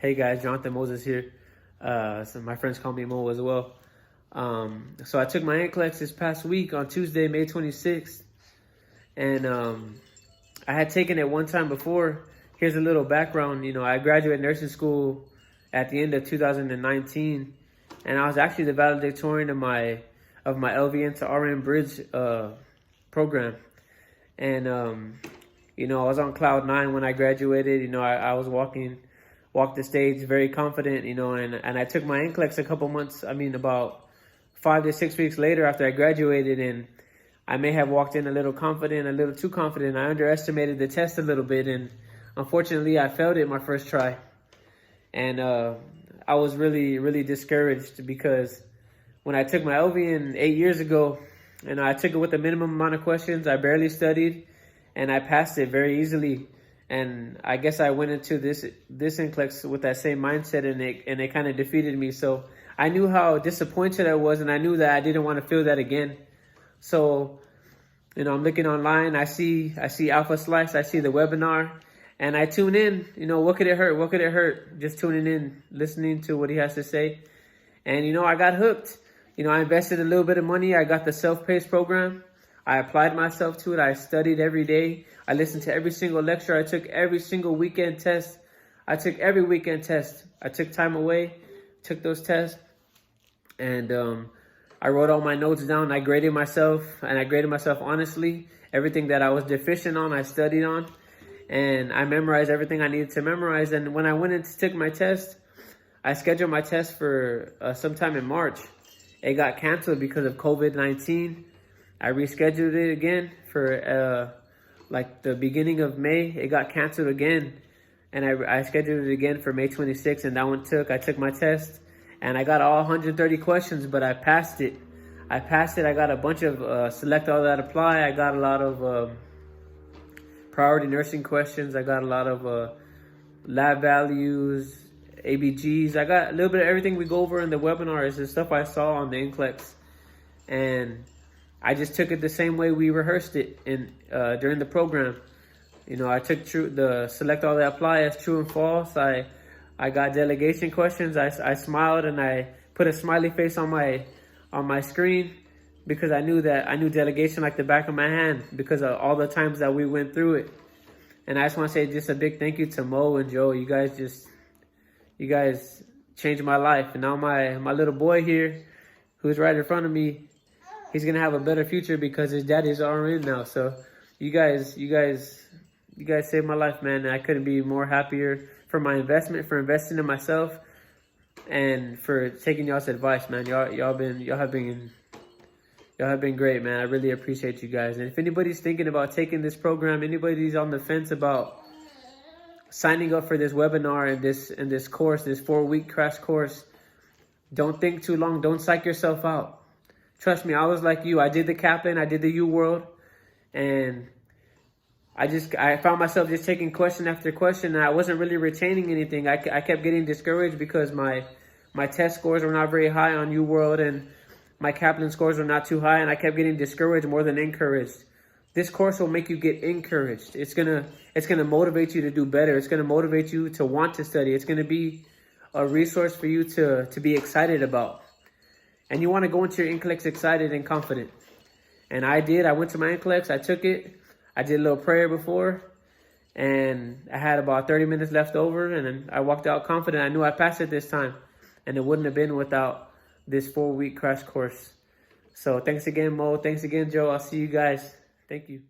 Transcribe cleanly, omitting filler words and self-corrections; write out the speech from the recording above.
Hey guys, Jonathan Moses here. So my friends call me Mo as well. So I took my NCLEX this past week on Tuesday, May 26th. And I had taken it one time before. Here's a little background. I graduated nursing school at the end of 2019. And I was actually the valedictorian of my LVN to RN Bridge program. And, I was on cloud 9 when I graduated. I was walked the stage very confident, and I took my NCLEX a couple months, about 5 to 6 weeks later after I graduated, and I may have walked in a little confident, a little too confident. I underestimated the test a little bit, and unfortunately I failed it my first try. And I was really, really discouraged because when I took my LVN 8 years ago, and I took it with a minimum amount of questions, I barely studied, and I passed it very easily. And I guess I went into this NCLEX with that same mindset, and it kind of defeated me. So I knew how disappointed I was, and I knew that I didn't want to feel that again. So, I'm looking online. I see Alpha Slice. I see the webinar, and I tune in. What could it hurt? What could it hurt? Just tuning in, listening to what he has to say. And, I got hooked. I invested a little bit of money. I got the self-paced program. I applied myself to it. I studied every day. I listened to every single lecture. I took every single weekend test. I took every weekend test. I took time away, took those tests, and I wrote all my notes down. I graded myself, and I graded myself honestly. Everything that I was deficient on, I studied on, and I memorized everything I needed to memorize. And when I went in to take my test, I scheduled my test for sometime in March. It got canceled because of COVID-19. I rescheduled it again for like the beginning of May. It got canceled again, and I scheduled it again for May 26th, and that one I took my test, and I got all 130 questions, but I passed it. I got a bunch of select all that apply. I got a lot of priority nursing questions. I got a lot of lab values, ABGs. I got a little bit of everything we go over in the webinar is the stuff I saw on the NCLEX, and I just took it the same way we rehearsed it during the program. I took the select all that apply as true and false. I got delegation questions. I smiled and I put a smiley face on my screen because I knew delegation like the back of my hand because of all the times that we went through it. And I just want to say just a big thank you to Mo and Joe. You guys changed my life. And now my little boy here, who's right in front of me, he's gonna have a better future because his daddy's RN now. So you guys saved my life, man. And I couldn't be more happier for my investment, for investing in myself, and for taking y'all's advice, man. Y'all have been great, man. I really appreciate you guys. And if anybody's thinking about taking this program, anybody's on the fence about signing up for this webinar and this course, this 4-week crash course, don't think too long. Don't psych yourself out. Trust me, I was like you. I did the Kaplan, I did the U World, and I found myself just taking question after question, and I wasn't really retaining anything. I kept getting discouraged because my test scores were not very high on U World, and my Kaplan scores were not too high, and I kept getting discouraged more than encouraged. This course will make you get encouraged. It's gonna motivate you to do better. It's gonna motivate you to want to study. It's gonna be a resource for you to be excited about. And you want to go into your NCLEX excited and confident. And I did. I went to my NCLEX. I took it. I did a little prayer before. And I had about 30 minutes left over. And then I walked out confident. I knew I passed it this time. And it wouldn't have been without this 4-week crash course. So thanks again, Mo. Thanks again, Joe. I'll see you guys. Thank you.